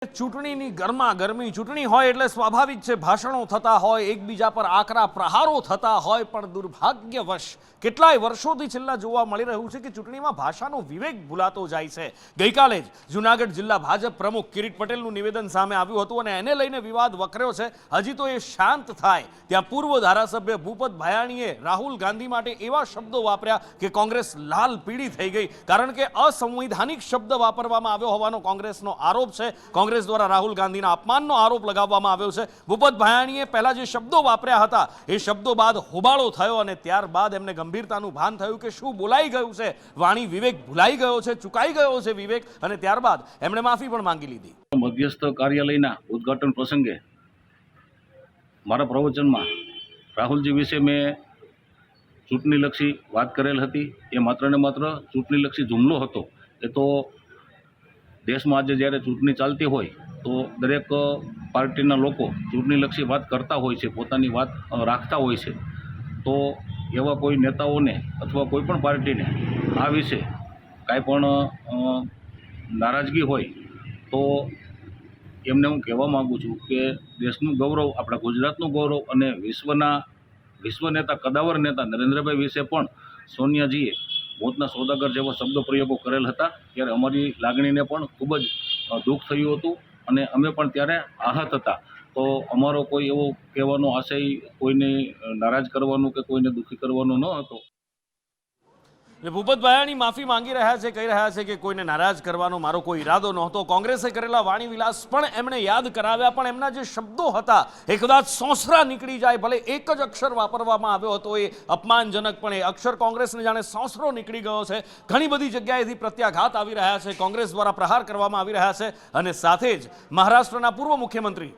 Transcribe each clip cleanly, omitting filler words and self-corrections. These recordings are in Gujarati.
ચૂંટણીની ગરમી ચૂંટણી હોય એટલે સ્વાભાવિક છે ભાષણો થતા હોય, એકબીજા પર આકરા પ્રહારો થતા હોય, પણ દુર્ભાગ્યવશ કેટલાય વર્ષોથી છેલ્લા જોવા મળી રહ્યું છે કે ચૂંટણીમાં ભાષાનો વિવેક ભૂલાતો જાય છે. ગઈકાલે જ જૂનાગઢ જિલ્લા ભાજપ પ્રમુખ કિરીટ પટેલનું નિવેદન સામે આવ્યું હતું અને એને લઈને વિવાદ વકર્યો છે. હજી તો એ શાંત થાય ત્યાં પૂર્વ ધારાસભ્ય ભૂપત ભાયાણીએ રાહુલ ગાંધી માટે એવા શબ્દો વાપર્યા કે કોંગ્રેસ લાલ પીળી થઈ ગઈ, કારણ કે અસંવૈધાનિક શબ્દ વાપરવામાં આવ્યો હોવાનો કોંગ્રેસનો આરોપ છે. કોંગ્રેસ દ્વારા રાહુલ ગાંધીના અપમાનનો આરોપ લગાવવામાં આવ્યો છે. ભૂપત ભાયાણીએ પહેલા જે શબ્દો વાપર્યા હતા એ શબ્દો બાદ હોબાળો થયો અને ત્યારબાદ એમને ગંભીરતાનું ભાન થયું કે શું બોલાઈ ગયું છે, વાણી વિવેક ભૂલાઈ ગયો છે, ચૂકાઈ ગયો છે વિવેક, અને ત્યારબાદ એમણે માફી પણ માંગી લીધી. મધ્યસ્થ કાર્યાલયના ઉદ્ઘાટન પ્રસંગે મારા પ્રવચનમાં રાહુલજી વિશે મેં ચૂંટણીલક્ષી વાત કરેલ હતી. એ માત્ર ને માત્ર ચૂંટણીલક્ષી જુમલો હતો. એ તો દેશમાં આજે જ્યારે ચૂંટણી ચાલતી હોય તો દરેક પાર્ટીના લોકો ચૂંટણીલક્ષી વાત કરતા હોય છે, પોતાની વાત રાખતા હોય છે. તો એવા કોઈ નેતાઓને અથવા કોઈ પણ પાર્ટીને આ વિશે કાંઈ પણ નારાજગી હોય તો એમને હું કહેવા માગું છું કે દેશનું ગૌરવ, આપણા ગુજરાતનું ગૌરવ અને વિશ્વ નેતા, કદાવર નેતા નરેન્દ્રભાઈ વિશે પણ સોનિયાજીએ મોતના સોદાગર જેવા શબ્દ પ્રયોગો કરેલ હતા. ત્યારે અમારી લાગણીને પણ ખૂબ જ દુઃખ થયું હતું અને અમે પણ ત્યારે આહત હતા. તો અમારો કોઈ એવો કહેવાનો આશય કોઈને નારાજ કરવાનો કે કોઈને દુઃખી કરવાનો ન હતો. ભૂપત ભાયાણી માફી માંગી રહ્યા છે, કહી રહ્યા છે કે કોઈને નારાજ કરવાનો મારો કોઈ ઈરાદો નહોતો. કોંગ્રેસે કરેલા વાણી વિલાસ પણ એમણે યાદ કરાવ્યા, પણ એમના જે શબ્દો હતા એ કદાચ સોંસરા નીકળી જાય, ભલે એક જ અક્ષર વાપરવામાં આવ્યો હતો એ અપમાનજનક, પણ એ અક્ષર કોંગ્રેસને જાણે સોંસરો નીકળી ગયો છે. ઘણી બધી જગ્યાએથી પ્રત્યાઘાત આવી રહ્યા છે, કોંગ્રેસ દ્વારા પ્રહાર કરવામાં આવી રહ્યા છે. અને સાથે જ મહારાષ્ટ્રના પૂર્વ મુખ્યમંત્રી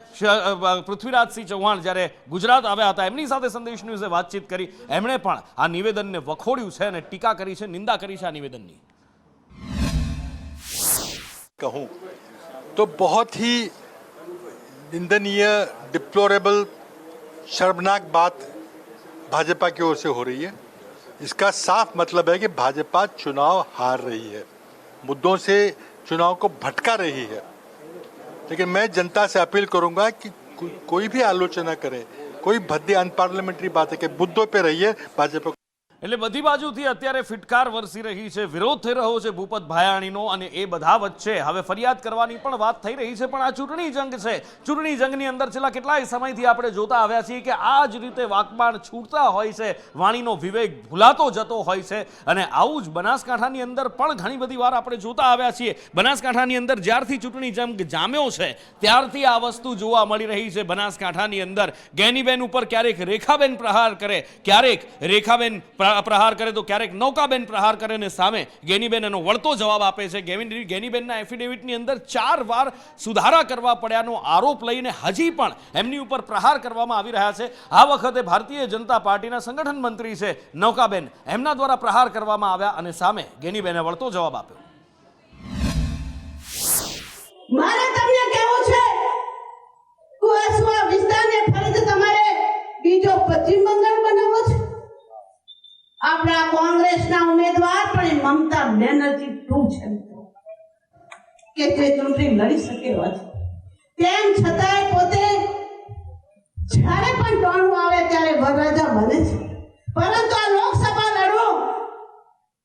પૃથ્વીરાજસિંહ ચૌહાણ જ્યારે ગુજરાત આવ્યા હતા, એમની સાથે સંદેશ ન્યૂઝે વાતચીત કરી, એમણે પણ આ નિવેદનને વખોડ્યું છે અને ટીકા કરી છે, નિંદા કરી છે આ નિવેદનની. कहूं तो बहुत ही निंदनीय, डिप्लोरेबल, शर्मनाक बात भाजपा की ओर से हो रही है. इसका साफ मतलब है कि भाजपा चुनाव हार रही है, मुद्दों से चुनाव को भटका रही है. लेकिन मैं जनता से अपील करूंगा कि कोई भी आलोचना करे, कोई भद्दी अनपार्लियामेंट्री बात है कि मुद्दों पे रहिए. भाजपा એટલે બધી બાજુથી અત્યારે ફિટકાર વરસી રહી છે, વિરોધ થઈ રહ્યો છે ભૂપત ભાયાણીનો, અને એ બધા વચ્ચે હવે ફરિયાદ કરવાની પણ વાત થઈ રહી છે. પણ આ ચૂંટણી જંગ છે, ચૂંટણી જંગની અંદર છેલ્લા કેટલાય સમયથી આપણે જોતા આવ્યા છીએ કે આ જ રીતે વાકબાણ છૂટતા હોય છે, વાણીનો વિવેક ભૂલાતો જતો હોય છે. અને આવું જ બનાસકાંઠાની અંદર પણ ઘણી બધી વાર આપણે જોતા આવ્યા છીએ. બનાસકાંઠાની અંદર જ્યારથી ચૂંટણી જંગ જામ્યો છે ત્યારથી આ વસ્તુ જોવા મળી રહી છે. બનાસકાંઠાની અંદર ગેનીબેન ઉપર ક્યારેક રેખાબેન પ્રહાર કરે, ક્યારેક રેખાબેન પ્રહાર કરે તો ક્યારેક નૌકાબેન પ્રહાર કરે, ને સામે ગેનીબેન એનો વળતો જવાબ આપે છે. ગેનીબેનના એફિડેવિટની અંદર 4 વાર સુધારા કરવા પડ્યાનો આરોપ લઈને હજી પણ એમની ઉપર પ્રહાર કરવામાં આવી રહ્યા છે. આ વખતે ભારતીય જનતા પાર્ટીના સંગઠન મંત્રી છે નૌકાબેન, એમના દ્વારા પ્રહાર કરવામાં આવ્યા અને સામે ગેનીબેને વળતો જવાબ આપ્યો. મારે તમને કહેવું છે કુવાસવા વિસ્તારને ફરીથી તમારે બીજો પશ્ચિમ બંગાળ બનાવવો છે. આપણા કોંગ્રેસના ઉમેદવાર પણ મમતા બેનર્જી 2 છે મિત્રો, કે જે ચૂંટણી લડી શકે એવા છે. તેમ છતાંય પોતે જ્યારે પણ ટોણું આવે ત્યારે વરરાજા બને છે. પરંતુ આ લોકસભા લડવો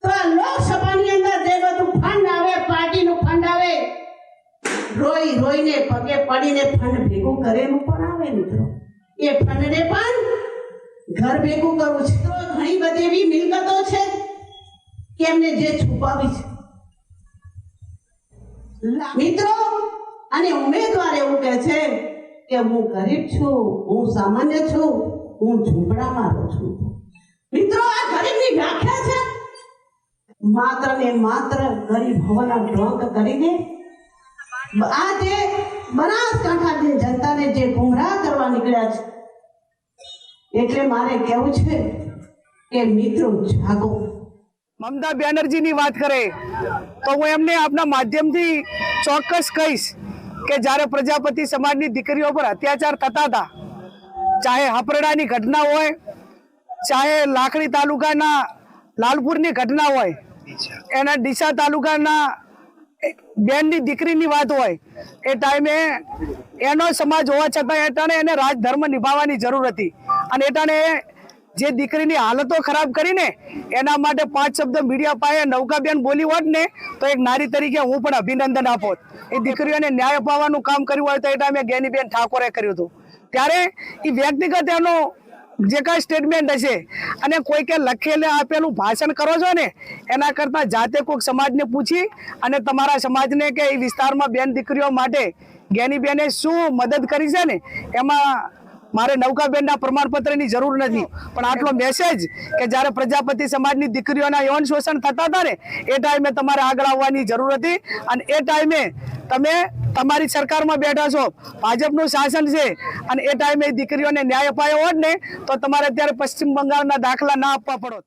તો આ લોકસભાની અંદર જે બધું ફંડ આવે, પાર્ટીનું ફંડ આવે, રોઈને પગે પડીને ફંડ ભેગું કરેલું પણ આવે મિત્રો. એ ફંડને પણ ઘર ભેગું કરવું છે. તો ઘણી બધી એવી મિલકતો છે કે એમને જે છુપાવી છે મિત્રો. અને ઉમેદવાર એવું કહે છે કે હું ગરીબ છું, હું સામાન્ય છું, હું ઝૂંપડામાં રહું છું. મિત્રો, આ ગરીબની વ્યાખ્યા છે. માત્ર ને માત્ર ગરીબ હોવાના ઢોંગ કરીને આ જે બનાસકાંઠાની જનતાને જે ગુમરાહ કરવા નીકળ્યા છે. એટલે મારે કહેવું છે કે મિત્રો જાગો. મમતા બેનર્જીની વાત કરે તો હું એમને આપના માધ્યમથી ચોક્કસ કહીશ કે જ્યારે પ્રજાપતિ સમાજની દીકરીઓ પર અત્યાચાર થતા હતા, ચાહે હાપરડાની ઘટના હોય, ચાહે લાખણી તાલુકાના લાલપુરની ઘટના હોય, એના ડીસા તાલુકાના બેનની દીકરીની વાત હોય એ ટાઈમે એનો સમાજ હોવા છતાં એટાણે એને રાજધર્મ નિભાવવાની જરૂર હતી અને એટાણે જે દીકરીની હાલતો ખરાબ કરીને એના માટે 5 શબ્દ મીડિયા પાસે નૌકાબેન બોલી હોત ને તો એક નારી તરીકે હું પણ અભિનંદન આપોત. એ દીકરીઓને ન્યાય અપાવવાનું કામ કર્યું હોય તો એ ટાઈમે જ્ઞાનીબેન ઠાકોરે કર્યું હતું. ત્યારે એ વ્યક્તિગત એનો જે કાંઈ સ્ટેટમેન્ટ હશે અને કોઈકે લખેલે આપેલું ભાષણ કરો છો ને એના કરતાં જાતે કોઈક સમાજને પૂછી અને તમારા સમાજને કે એ વિસ્તારમાં બેન દીકરીઓ માટે જ્ઞાનીબેને શું મદદ કરી છે ને એમાં મારે નૌકાબેનના પ્રમાણપત્રની જરૂર નથી, પણ આટલો મેસેજ કે જ્યારે પ્રજાપતિ સમાજની દીકરીઓના યૌન શોષણ થતા હતા ને એ ટાઈમે તમારે આગળ આવવાની જરૂર હતી અને એ ટાઈમે તમે તમારી સરકારમાં બેઠા છો, ભાજપનું શાસન છે અને એ ટાઈમે દીકરીઓને ન્યાય અપાયો હોત ને તો તમારે અત્યારે પશ્ચિમ બંગાળના દાખલા ના આપવા પડોત.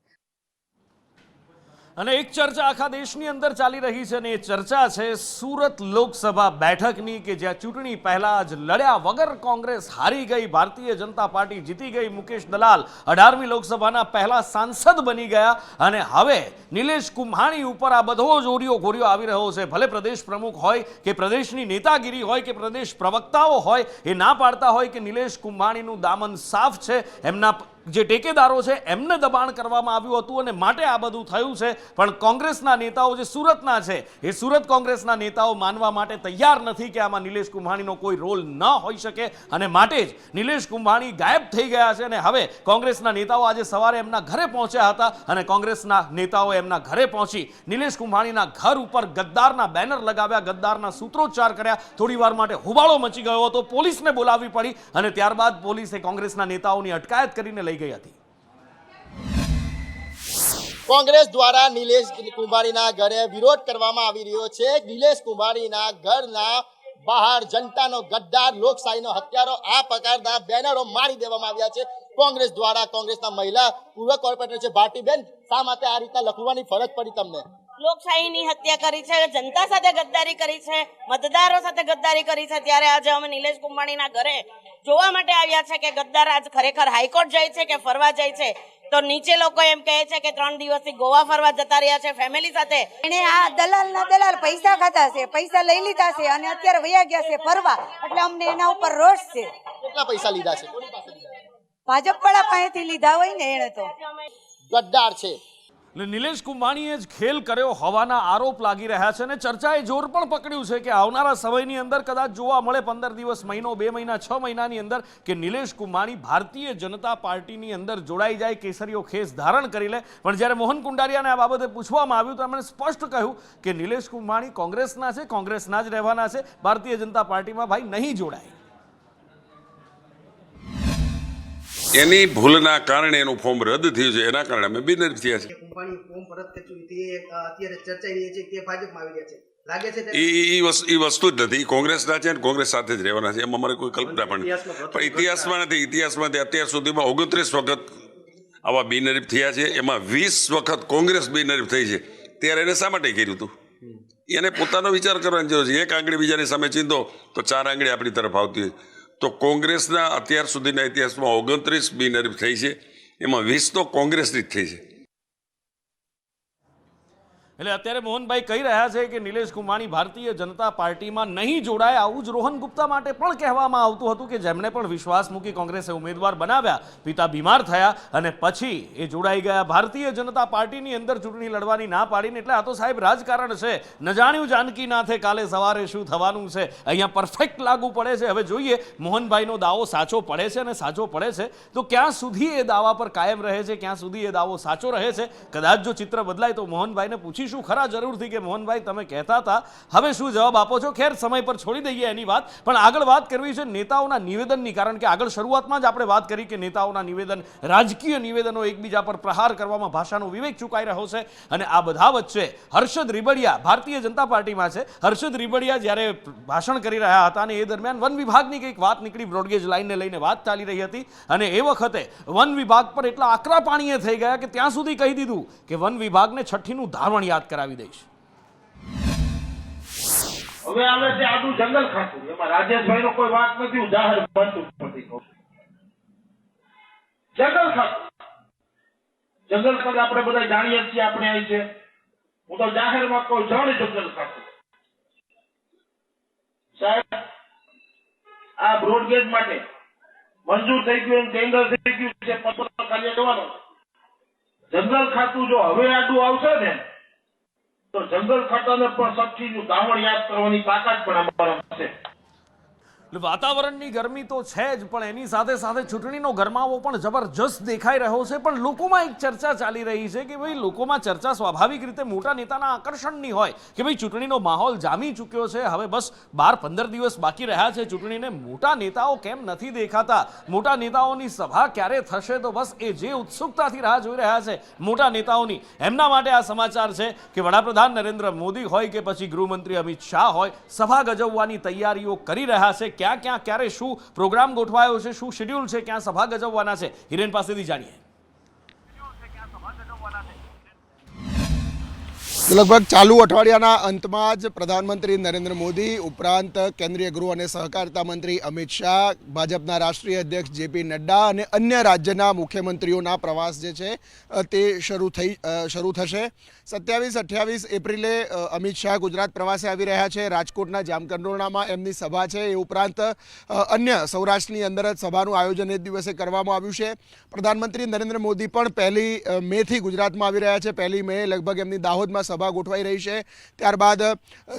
અને એક ચર્ચા આખા દેશની અંદર ચાલી રહી છે અને એ ચર્ચા છે સુરત લોકસભા બેઠકની કે જ્યાં ચૂંટણી પહેલા જ લડ્યા વગર કોંગ્રેસ હારી ગઈ, ભારતીય જનતા પાર્ટી જીતી ગઈ. મુકેશ દલાલ 18મી લોકસભાના પહેલા સાંસદ બની ગયા અને હવે નિલેશ કુંભાણી ઉપર આ બધો જ ઓરિયો આવી રહ્યો છે. ભલે પ્રદેશ પ્રમુખ હોય કે પ્રદેશની નેતાગીરી હોય કે પ્રદેશ પ્રવક્તાઓ હોય એ ના પાડતા હોય કે નિલેશ કુંભાણીનું દામન સાફ છે, એમના જે ટેકેદારો છે એમને દબાણ કરવામાં આવ્યું હતું અને માટે આ બધું થયું છે. પણ કોંગ્રેસના નેતાઓ જે સુરતના છે એ સુરત કોંગ્રેસના નેતાઓ માનવા માટે તૈયાર નથી કે આમાં નિલેશ કુંભાણીનો કોઈ રોલ ન હોઈ શકે અને માટે જ નિલેશ કુંભાણી ગાયબ થઈ ગયા છે. અને હવે કોંગ્રેસના નેતાઓ આજે સવારે એમના ઘરે પહોંચ્યા હતા અને કોંગ્રેસના નેતાઓ એમના ઘરે પહોંચી નિલેશ કુંભાણીના ઘર ઉપર ગદ્દારના બેનર લગાવ્યા, ગદ્દારના સૂત્રોચ્ચાર કર્યા. થોડી વાર માટે હોબાળો મચી ગયો હતો, પોલીસને બોલાવવી પડી અને ત્યારબાદ પોલીસે કોંગ્રેસના નેતાઓની અટકાયત કરીને લઈ ગઈ હતી. કોંગ્રેસ દ્વારા નિલેશ કુંભાણીના ઘરે વિરોધ કરવામાં આવી રહ્યો છે. નિલેશ કુંભાણીના ઘરના બહાર જનતાનો ગદ્દાર, લોકશાહીનો હત્યારો આ પ્રકારના બેનરો મારી દેવામાં આવ્યા છે કોંગ્રેસ દ્વારા. કોંગ્રેસના મહિલા પૂર્વ કોર્પોરેટર છે ભારતીબેન, શા માટે આ રીતના લખવાની ફરજ પડી તમને? લોકશાહીની હત્યા કરી છે, જનતા સાથે ગદ્દારી કરી છે, મતદારો સાથે ગદ્દારી કરી છે. ત્યારે આજે અમે નિલેશ કુંભાણીના ઘરે જોવા માટે આવ્યા છે કે ગદ્દાર આજ ખરેખર હાઈકોર્ટ જાય છે કે ફરવા જાય છે. તો નીચે લોકો એમ કહે છે કે 3 દિવસથી ગોવા ફરવા જતા રહ્યા છે ફેમિલી સાથે. એને આ દલાલ પૈસા ખાતા છે, પૈસા લઈ લીધા છે અને અત્યારે વયા ગયા છે ફરવા, એટલે અમને એના ઉપર રોષ છે. કેટલા પૈસા લીધા છે? ભાજપ વાળા પાસેથી લીધા હોય ને એને તો ગદ્દાર છે. નિલેશ કુંભાણીએ જ ખેલ કર્યો હોવાના આરોપ લાગી રહ્યા છે અને ચર્ચાએ જોર પણ પકડ્યું છે કે આવનારા સમયની અંદર કદાચ જોવા મળે 15 દિવસ, મહિનો, 2 મહિના, 6 મહિનાની અંદર કે નિલેશ કુંભાણી ભારતીય જનતા પાર્ટીની અંદર જોડાઈ જાય, કેસરીઓ ખેસ ધારણ કરી લે. પણ જ્યારે મોહન કુંડારિયાને આ બાબતે પૂછવામાં આવ્યું તો એમણે સ્પષ્ટ કહ્યું કે નિલેશ કુંભાણી કોંગ્રેસના છે, કોંગ્રેસના જ રહેવાના છે, ભારતીય જનતા પાર્ટીમાં ભાઈ નહીં જોડાય. એની ભૂલના કારણે એનું ફોર્મ રદ થયું છે, એના કારણે અમે બિનહરીફ થયા છે. કુંભાણી ફોર્મ પરત ખેંચ્યું તે અત્યારે ચર્ચાઈ રહી છે કે ભાજપમાં આવી રહ્યા છે, લાગે છે એ વસ્તુ જ નથી. કોંગ્રેસના છે અને કોંગ્રેસ સાથે જ રહેવાના છે, એમાં અમારે કોઈ કલ્પના પણ પણ ઇતિહાસમાં નથી. ઇતિહાસમાં અત્યાર સુધીમાં 29 વખત આવા બિનહરીફ થયા છે, એમાં 20 વખત કોંગ્રેસ બિનહરીફ થઈ છે. ત્યારે એને શા માટે કર્યું હતું? એને પોતાનો વિચાર કરવાની જરૂર છે. એક આંગળી બીજાની સામે ચીંધો તો 4 આંગળી આપણી તરફ આવતી હોય. તો કોંગ્રેસના અત્યાર સુધીના ઇતિહાસમાં 29 બિનહરીફ થઈ છે, એમાં 20 તો કોંગ્રેસની જ થઈ છે. એટલે અત્યારે મોહનભાઈ કહી રહ્યા છે કે નિલેશ કુંભાણી ભારતીય જનતા પાર્ટીમાં નહીં જોડાય. આવું જ રોહન ગુપ્તા માટે પણ કહેવામાં આવતું હતું કે જેમણે પણ વિશ્વાસ મૂકી કોંગ્રેસે ઉમેદવાર બનાવ્યા, પિતા બીમાર થયા અને પછી એ જોડાઈ ગયા ભારતીય જનતા પાર્ટીની અંદર ચૂંટણી લડવાની ના પાડીને. એટલે આ તો સાહેબ રાજકારણ છે, ન જાણ્યું જાનકી નાથે કાલે સવારે શું થવાનું છે. અહીંયા પરફેક્ટ લાગુ પડે છે. હવે જોઈએ મોહનભાઈનો દાવો સાચો પડે છે અને સાચો પડે છે તો ક્યાં સુધી એ દાવા પર કાયમ રહે છે, ક્યાં સુધી એ દાવો સાચો રહે છે. કદાચ જો ચિત્ર બદલાય તો મોહનભાઈને પૂછીશું ખરા જરૂરથી કે મોહનભાઈ તમે કહેતા હતા, હવે શું જવાબ આપો છો. ખેર સમય પર છોડી દઈએ એની વાત, પણ આગળ વાત કરવી છે નેતાઓના નિવેદનની. કારણ કે આગળ શરૂઆતમાં જ આપણે વાત કરી કે નેતાઓના નિવેદન, રાજકીય નિવેદનો, એકબીજા પર પ્રહાર કરવામાં ભાષાનો વિવેક ચૂકાઈ રહ્યો છે. અને આ બધા વચ્ચે હર્ષદ રીબડિયા ભારતીય જનતા પાર્ટીમાં છે. હર્ષદ રીબડિયા જ્યારે ભાષણ કરી રહ્યા હતા અને એ દરમિયાન વન વિભાગની કંઈક વાત નીકળી, બ્રોડગેજ લાઇનને લઈને વાત ચાલી રહી હતી અને એ વખતે વન વિભાગ પર એટલા આકરા પાણીએ થઈ ગયા કે ત્યાં સુધી કહી દીધું કે વન વિભાગને છઠ્ઠીનું ધાવણ યાદ કરાવી દઈશ. હવે આવે છે આટલું જંગલ ખાતું, એમાં રાજેશભાઈ નો કોઈ વાત નથી, હું જાહેર બનતું નથી કહું. જંગલ ખાતું, જંગલ ખાતું આપણે બધા જાણીએ છીએ, આપણે અહીં છે. હું તો જાહેરમાં કહું જણ જંગલ ખાતું. સાહેબ આ બ્રોડગેજ માટે મંજૂર થઈ ગયું, ટેન્ડર થઈ ગયું છે, પત્ર કાર્ય જવાનો. જંગલ ખાતું જો હવે આડું આવશે ને તો જંગલ ખાતાને પણ સબસીડીનું દાવણ યાદ કરવાની તાકાત પણ અમારા છે. એટલે વાતાવરણની ગરમી તો છે જ, પણ એની સાથે સાથે ચૂંટણીનો ગરમાવો પણ જબરજસ્ત દેખાઈ રહ્યો છે. પણ લોકોમાં એક ચર્ચા ચાલી રહી છે કે ભાઈ લોકોમાં ચર્ચા સ્વાભાવિક રીતે મોટા નેતાના આકર્ષણની હોય કે ભાઈ ચૂંટણીનો માહોલ જામી ચૂક્યો છે, હવે બસ 12-15 દિવસ બાકી રહ્યા છે ચૂંટણીને, મોટા નેતાઓ કેમ નથી દેખાતા, મોટા નેતાઓની સભા ક્યારે થશે, તો બસ એ જે ઉત્સુકતાથી રાહ જોઈ રહ્યા છે મોટા નેતાઓની, એમના માટે આ સમાચાર છે કે વડાપ્રધાન નરેન્દ્ર મોદી હોય કે પછી ગૃહમંત્રી અમિત શાહ હોય, સભા ગજવવાની તૈયારીઓ કરી રહ્યા છે. ક્યાં ક્યાં ક્યારે શું પ્રોગ્રામ ગોઠવાયો છે, શું શેડ્યુલ છે, ક્યાં સભા ગજવવાના છે, હિરેન પાસેથી જાણીએ. લગભગ ચાલુ અઠવાડિયાના અંતમાં જ પ્રધાનમંત્રી નરેન્દ્ર મોદી ઉપરાંત કેન્દ્રીય ગૃહ અને સહકારિતા મંત્રી અમિત શાહ, ભાજપના રાષ્ટ્રીય અધ્યક્ષ જેપી નડ્ડા અને અન્ય રાજ્યના મુખ્યમંત્રીઓના પ્રવાસ જે છે તે શરૂ થશે. 27-28 એપ્રિલે અમિત શાહ ગુજરાત પ્રવાસે આવી રહ્યા છે. રાજકોટના જામકંડોરણામાં એમની સભા છે. એ ઉપરાંત અન્ય સૌરાષ્ટ્રની અંદર જ સભાનું આયોજન એ દિવસે કરવામાં આવ્યું છે. પ્રધાનમંત્રી નરેન્દ્ર મોદી પણ 1 મેથી ગુજરાતમાં આવી રહ્યા છે. 1 મે લગભગ એમની દાહોદમાં સભા ગોઠવાઈ રહી છે. ત્યારબાદ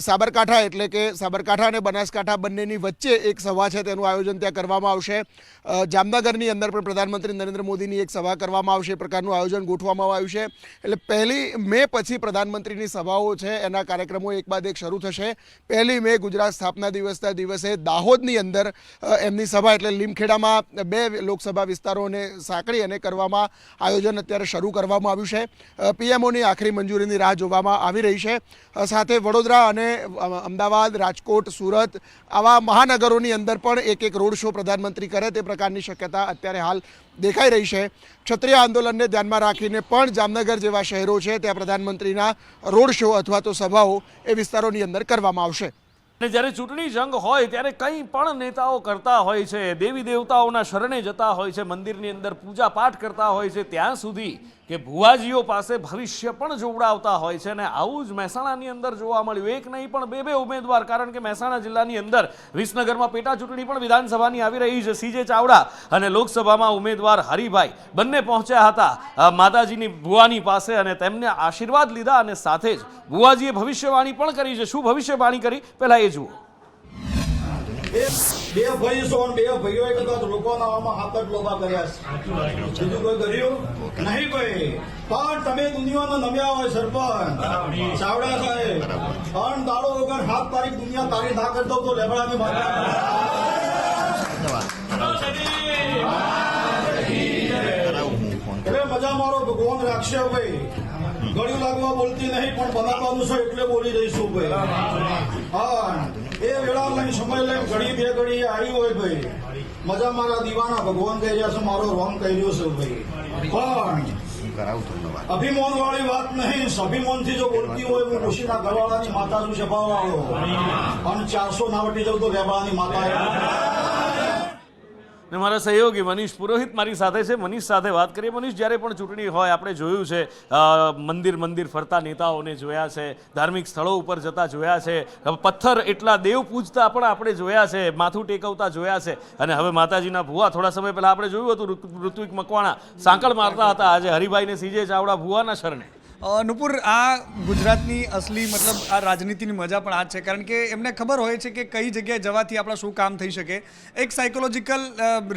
સાબરકાંઠા એટલે કે સાબરકાંઠા અને બનાસકાંઠા બંનેની વચ્ચે એક સભા છે તેનું આયોજન ત્યાં કરવામાં આવશે. જામનગરની અંદર પણ પ્રધાનમંત્રી નરેન્દ્ર મોદીની એક સભા કરવામાં આવશે. એ પ્રકારનું આયોજન ગોઠવવામાં આવ્યું છે. એટલે 1 મે પછી પ્રધાનમંત્રીની સભાઓ છે એના કાર્યક્રમો એક બાદ એક શરૂ થશે. 1 મે ગુજરાત સ્થાપના દિવસના દિવસે દાહોદની અંદર એમની સભા એટલે લીમખેડામાં 2 લોકસભા વિસ્તારોને સાંકળી અને કરવામાં આયોજન અત્યારે શરૂ કરવામાં આવ્યું છે. પીએમઓની આખરી મંજૂરીની રાહ જોવામાં આવી રહી છે. સાથે વડોદરા અને અમદાવાદ, રાજકોટ, સુરત આવા મહાનગરોની અંદર પણ એક રોડ શો પ્રધાનમંત્રી કરે તે પ્રકારની શક્યતા અત્યારે હાલ દેખાઈ રહી છે. ક્ષત્રિય આંદોલનને ધ્યાનમાં રાખીને પણ જામનગર જેવા શહેરો છે ત્યાં પ્રધાનમંત્રીના રોડ શો અથવા તો સભાઓ એ વિસ્તારોની અંદર કરવામાં આવશે. અને જ્યારે ચૂંટણી જંગ હોય ત્યારે કંઈ પણ નેતાઓ કરતા હોય છે, દેવી દેવતાઓના શરણે જતા હોય છે, મંદિરની અંદર પૂજા પાઠ કરતા હોય છે, ત્યાં સુધી કે ભુવાજીઓ પાસે ભવિષ્ય પણ જોવડાવતા હોય છે. અને આવું જ મહેસાણાની અંદર જોવા મળ્યું. એક નહીં પણ 2 ઉમેદવાર, કારણ કે મહેસાણા જિલ્લાની અંદર વિસનગરમાં પેટા ચૂંટણી પણ વિધાનસભાની આવી રહી છે. સીજે ચાવડા અને લોકસભામાં ઉમેદવાર હરિભાઈ બંને પહોંચ્યા હતા માતાજીની ભુવાની પાસે અને તેમને આશીર્વાદ લીધા અને સાથે જ ભુવાજીએ ભવિષ્યવાણી પણ કરી છે. શું ભવિષ્યવાણી કરી પહેલા એ જુઓ. બે ભાઈ છો અને 2 ભાઈઓએ કદાચ લોકોના આમાં હાથ જ લોભા કર્યા છે. બીજું કોઈ કર્યું નહીં કોઈ. પણ તમે દુનિયામાં નમ્યા હોય સરપંચ ચાવડા સાહેબ, પણ દાડો વગર 7 તારીખ દુનિયા તારી ના કરતો તો લેબડાની માતા એટલે મજા મારો ભગવાન રાખશે ભાઈ. ગળ્યું લાગવા બોલતી નહીં પણ બનાવવાનું છે એટલે બોલી રહીશું ભાઈ. હા એ વેળા લઈને સમય લઈને ઘડી 2 ઘડી આવી હોય ભાઈ. મજા મારા દીવાના ભગવાન કહી રહ્યા છે મારો રોંગ કર્યો છે ભાઈ. પણ અભિમાન વાળી વાત નહીં. અભિમાન થી જો બોલતી હોય હું ખુશીના ઘરવાળાની માતા છું, સભા વાળો અને 400 ના વટી જાઉં તો લેબાળાની માતા. ને મારા સહયોગી મનીષ પુરોહિત મારી સાથે છે. મનીષ સાથે વાત કરીએ. મનીષ, જ્યારે પણ ચૂંટણી હોય આપણે જોયું છે મંદિર ફરતા નેતાઓને જોયા છે, ધાર્મિક સ્થળો ઉપર જતા જોયા છે, પથ્થર એટલા દેવ પૂજતા પણ આપણે જોયા છે, માથું ટેકવતા જોયા છે. અને હવે માતાજીના ભુવા થોડા સમય પહેલા આપણે જોયું હતું ઋત્વિક મકવાણા સાંકળ મારતા હતા. આજે હરિભાઈને સીજે ચાવડા ભુવાના શરણે. નુપુર, આ ગુજરાતની અસલી મતલબ આ રાજનીતિની મજા પણ આ જ છે, કારણ કે એમને ખબર હોય છે કે કઈ જગ્યાએ જવાથી આપણા શું કામ થઈ શકે. એક સાયકોલોજીકલ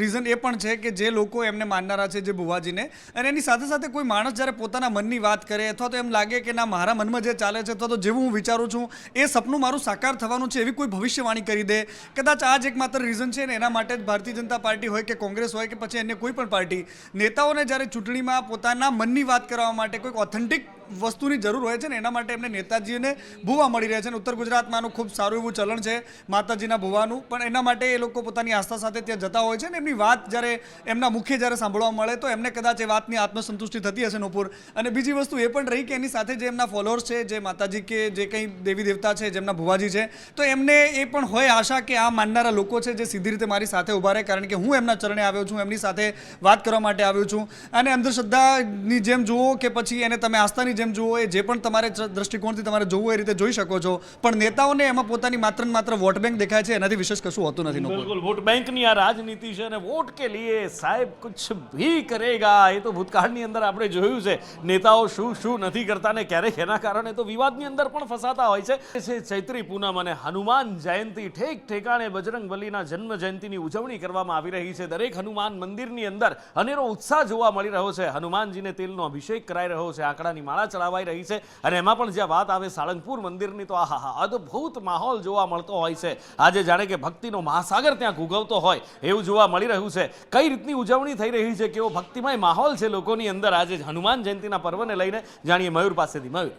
રીઝન એ પણ છે કે જે લોકો એમને માનનારા છે, જે ભુવાજીને, અને એની સાથે સાથે કોઈ માણસ જ્યારે પોતાના મનની વાત કરે અથવા તો એમ લાગે કે ના મારા મનમાં જે ચાલે છે અથવા તો જેવું હું વિચારું છું એ સપનું મારું સાકાર થવાનું છે, એવી કોઈ ભવિષ્યવાણી કરી દે, કદાચ આ જ એકમાત્ર રીઝન છે. ને એના માટે જ ભારતીય જનતા પાર્ટી હોય કે કોંગ્રેસ હોય કે પછી અન્ય કોઈ પણ પાર્ટી, નેતાઓને જ્યારે ચૂંટણીમાં પોતાના મનની વાત કરવા માટે કોઈક ઓથેન્ટિક વસ્તુની જરૂર હોય છે ને એના માટે એમને નેતાજીને ભુવા મળી રહ્યા છે. અને ઉત્તર ગુજરાતમાંનું ખૂબ સારું એવું ચલણ છે માતાજીના ભુવાનું, પણ એના માટે એ લોકો પોતાની આસ્થા સાથે ત્યાં જતા હોય છે. ને એમની વાત જ્યારે એમના મુખે જ્યારે સાંભળવા મળે તો એમને કદાચ એ વાતની આત્મસંતુષ્ટિ થતી હશે નુપુર. અને બીજી વસ્તુ એ પણ રહી કે એની સાથે જે એમના ફોલોઅર્સ છે, જે માતાજી કે જે કંઈ દેવી દેવતા છે, જેમના ભુવાજી છે, તો એમને એ પણ હોય આશા કે આ માનનારા લોકો છે જે સીધી રીતે મારી સાથે ઊભા રહે, કારણ કે હું એમના ચરણે આવ્યો છું, એમની સાથે વાત કરવા માટે આવ્યો છું. અને અંધશ્રદ્ધાની જેમ જુઓ કે પછી એને તમે આસ્થાની નેતાઓની જેમ જુઓ એ જે પણ તમારે દ્રષ્ટિકોણથી તમારે જોવું એ રીતે જોઈ શકો છો, પણ નેતાઓને એમાં પોતાની માત્ર ને માત્ર વોટ બેંક દેખાય છે, એનાથી વિશેષ કશું હોતું નથી. बिल्कुल वोट बैंक ની આ રાજનીતિ છે અને વોટ કે લીએ સાહેબ કુછ ભી કરેગા. એ તો ભૂતકાળની અંદર આપણે જોયું છે નેતાઓ શું શું નથી કરતા ને ક્યારેક એના કારણે તો વિવાદની અંદર પણ ફસાતા હોય છે. ચૈત્રી પૂનમ અને હનુમાન જયંતિ ઠેક ઠેકાણે બજરંગબલીના જન્મ જયંતિની ઉજવણી કરવામાં આવી રહી છે. દરેક હનુમાન મંદિરની અંદર અનેરો ઉત્સાહ જોવા મળી રહ્યો છે. હનુમાનજીને તેલનો અભિષેક કરાઈ રહ્યો છે, આંકડાની માળા ચડાવાઈ રહી છે અને એમાં પણ જ્યાં વાત આવે સાળંગપુર મંદિરની તો આહા અદ્ભુત માહોલ જોવા મળતો હોય છે. આજે જાણે કે ભક્તિનો મહાસાગર ત્યાં ઘૂઘવતો હોય એવું જોવા મળી રહ્યું છે. કઈ રીતની ઉજવણી થઈ રહી છે, કેવો ભક્તિમય માહોલ છે લોકોની અંદર આજે હનુમાન જયંતિના પર્વને લઈને, જાણીએ મયુર પાસેથી. મયુર,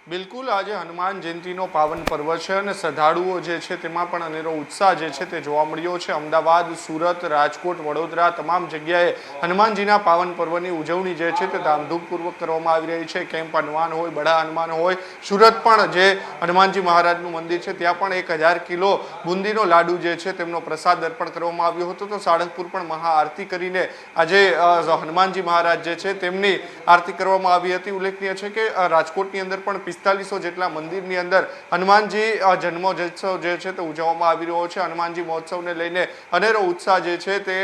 બિલકુલ, આજે હનુમાન જયંતિનો પાવન પર્વ છે અને શ્રદ્ધાળુઓ જે છે તેમાં પણ અનેરો ઉત્સાહ જે છે તે જોવા મળ્યો છે. અમદાવાદ, સુરત, રાજકોટ, વડોદરા તમામ જગ્યાએ હનુમાનજીના પાવન પર્વની ઉજવણી જે છે તે ધામધૂમપૂર્વક કરવામાં આવી રહી છે. કેમ્પ હનુમાન હોય, બડા હનુમાન હોય, સુરત પણ જે હનુમાનજી મહારાજનું મંદિર છે ત્યાં પણ 1000 કિલો બુંદીનો લાડુ જે છે તેમનો પ્રસાદ અર્પણ કરવામાં આવ્યો હતો. તો સાળંગપુર પણ મહાઆરતી કરીને આજે હનુમાનજી મહારાજ જે છે તેમની આરતી કરવામાં આવી હતી. ઉલ્લેખનીય છે કે રાજકોટની અંદર પણ 4500 જેટલા મંદિરની અંદર હનુમાનજી જન્મોત્સવ જે છે તે ઉજવવામાં આવી રહ્યો છે. હનુમાનજી મહોત્સવને લઈને અનેરો ઉત્સાહ જે છે તે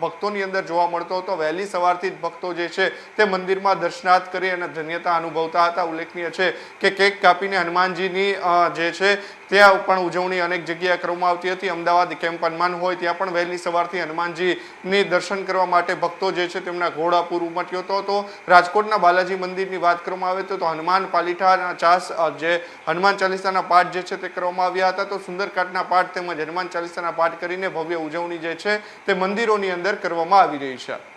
ભક્તોની અંદર જોવા મળતો હતો. વહેલી સવારથી જ ભક્તો જે છે તે મંદિરમાં દર્શનાર્થ કરી અને ધન્યતા અનુભવતા હતા. ઉલ્લેખનીય છે કે કેક કાપીને હનુમાનજીની જે છે ત્યાં પણ ઉજવણી અનેક જગ્યાએ કરવામાં આવતી હતી. અમદાવાદ કેમ્પ હનુમાન હોય ત્યાં પણ વહેલી સવારથી હનુમાનજીની દર્શન કરવા માટે ભક્તો જે છે તેમના ઘોડાપુર ઉમટ્યો હતો. તો રાજકોટના બાલાજી મંદિરની વાત કરવામાં આવે તો હનુમાન પાલીઠા જે હનુમાન ચાલીસાના પાઠ જે છે તે કરવામાં આવ્યા હતા. તો સુંદરકાંડના પાઠ તેમજ હનુમાન ચાલીસાના પાઠ કરીને ભવ્ય ઉજવણી જે છે તે મંદિરોની અંદર કરવામાં આવી રહી છે.